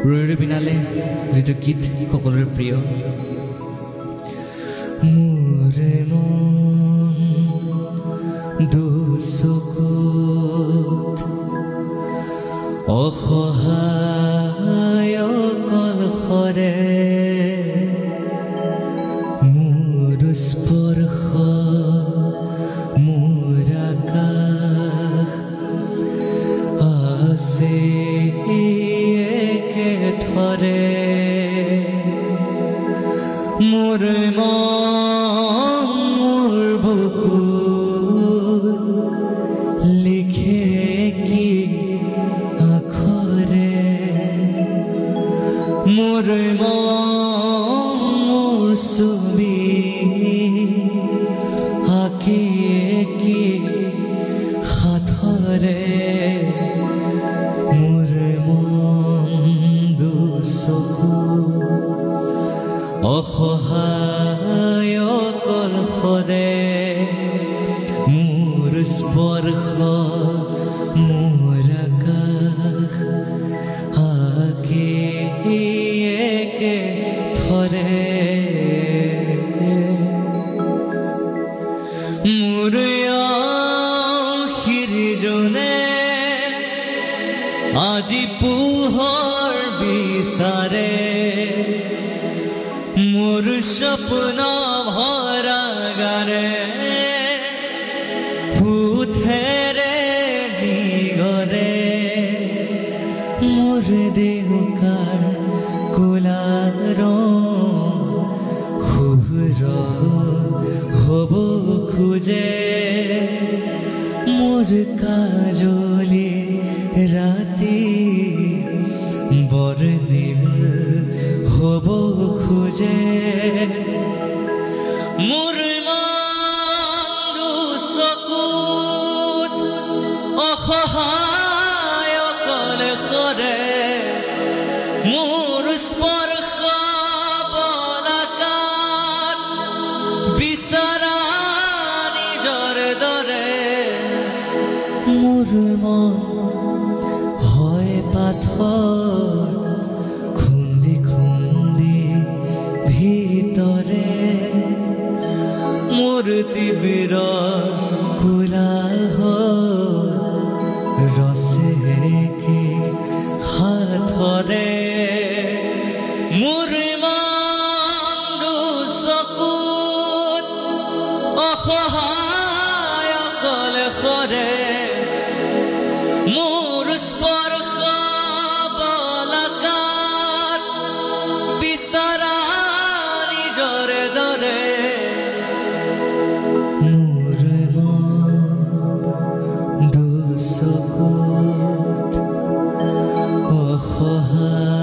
ৰৈ বিনালে যিটো গীত সকলোৰে প্ৰিয় মোৰে মন দুচকুত অসহায় কলহৰে মোৰ স্পৰ্শ মোৰ আকাশ আছে একেথৰে মোৰ মন মোৰ বুকুত লিখে কি আখৰে মোৰ মন মোৰ ছবি আঁকি কি সাথৰে মোৰ মন দুচকুত অসহায় কলহৰে মোৰ স্পৰ্শ মোৰ আকাশ আঁকি একেথৰে মোৰ আশীৰজনে আজি পোহৰ বিচাৰে মোৰ সপন ভৰা গাৰে উঠেৰে নিগৰে মোৰ দেহকাৰ কোলা ৰং শুভ্ৰ হ'ব খোজে মোৰ কাজলি ৰাতি বৰ্ণিল হ'ব খোজে মোৰ মন দুচকুত অসহায় কলহৰে মোৰ স্পৰ্শ বলাকাত বিচৰা নিজৰ দৰে মোৰ মন হয় পাথৰ খুন্দি খুন্দি ভিতৰে মোৰ তীব্ৰ কোলাহ ৰসেকে সাথৰে মোৰ মন দুচকুত অসহায় কলহৰে মোৰ স্পৰ্শ বলাকাত বিচৰা নিজৰ দৰে মোৰ মন দুচকুত অসহায়